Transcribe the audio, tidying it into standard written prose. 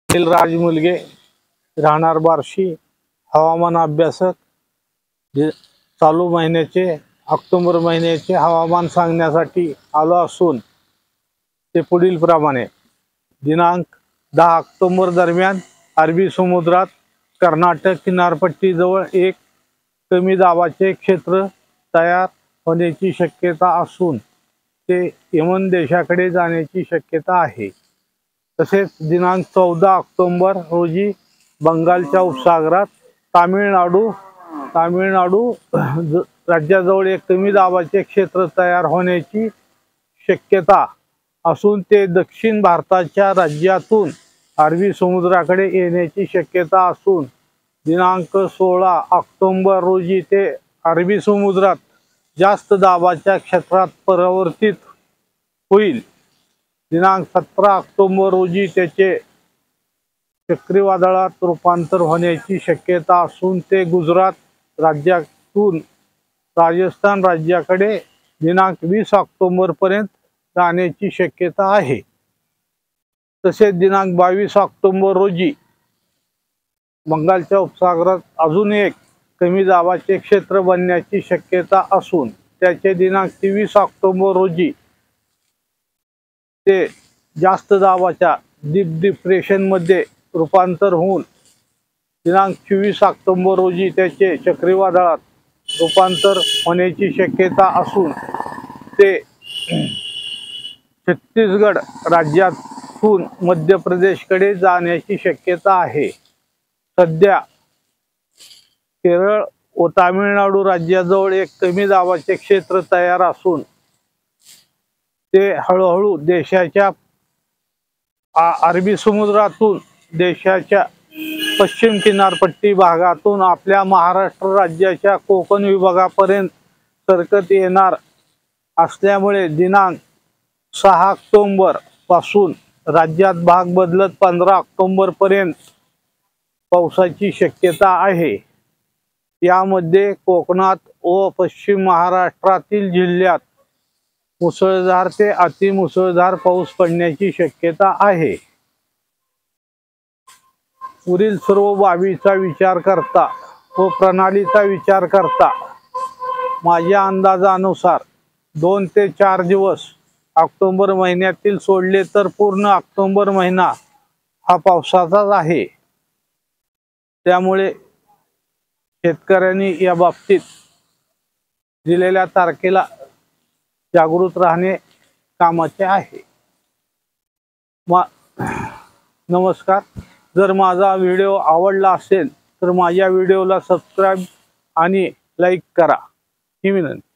राज मुलगे, राहणार बार्शी, हवामान अभ्यासक। चालू महिन्याचे ऑक्टोबर महिन्याचे हवामान सांगण्यासाठी आलो असून ते पुढील प्रमाणे दिनांक 10 ऑक्टोबर दरम्यान अरबी समुद्रात कर्नाटक किनारपट्टीजवळ एक कमी दाबाचे क्षेत्र तयार होण्याची शक्यता असून ते यमन देशाकडे जाण्याची शक्यता आहे। तसेच दिनांक 14 ऑक्टोबर रोजी बंगालच्या उपसागरात तामिळनाडू राज्याजवळ एक कमी दाबाचे क्षेत्र तयार होण्याची शक्यता असून ते दक्षिण भारताच्या राज्यातून अरबी समुद्राकडे येण्याची शक्यता असून दिनांक 16 ऑक्टोबर रोजी ते अरबी समुद्रात जास्त दाबाच्या क्षेत्रात परावर्तित होईल। दिनांक 17 ऑक्टोबर रोजी त्याचे चक्रीवादळात रूपांतर होण्याची शक्यता असून ते गुजरात राज्यातून राजस्थान राज्याकडे दिनांक 20 ऑक्टोबर पर्यंत जाण्याची शक्यता आहे। तसेच दिनांक 22 ऑक्टोबर रोजी बंगालच्या उपसागरात अजून एक कमी दाबाचे क्षेत्र बनण्याची शक्यता असून त्याचे दिनांक 23 ऑक्टोबर रोजी ते जास्त दाबाच्या डीप डिप्रेशनमध्ये रूपांतर होऊन दिनांक 24 ऑक्टोबर रोजी त्याचे चक्रीवादळात रूपांतर होण्याची शक्यता असून ते छत्तीसगड राज्यातून मध्य प्रदेशकडे जाण्याची शक्यता आहे। सध्या केरळ व तामिळनाडू राज्याजवळ एक कमी दाबाचे क्षेत्र तयार असून ते हळूहळू देशाच्या अरबी समुद्रातून देशाच्या पश्चिम किनारपट्टी भागातून आपल्या महाराष्ट्र राज्याच्या कोकण विभागापर्यंत सरकत येणार असल्यामुळे दिनांक 6 ऑक्टोबर पासून राज्यात भाग बदलत 15 ऑक्टोबर पर्यंत पावसाची शक्यता आहे। यामध्ये कोकणात व पश्चिम महाराष्ट्रातील जिल्ह्यात मुसळधार ते अतिमुसळधार पाऊस पडण्याची शक्यता आहे। पुढील सर्व बाबींचा विचार करता व प्रणालीचा विचार करता माझ्या अंदाजानुसार 2 ते 4 दिवस ऑक्टोबर महिन्यातील सोडले तर पूर्ण ऑक्टोबर महिना हा पावसाचाच आहे। त्यामुळे शेतकऱ्यांनी या बाबतीत दिलेल्या तारखेला जागृत राहणे कामाचे आहे। नमस्कार। जर माझा व्हिडिओ आवडला असेल तर माझ्या व्हिडिओला सबस्क्राईब आणि लाईक करा ही विनंती।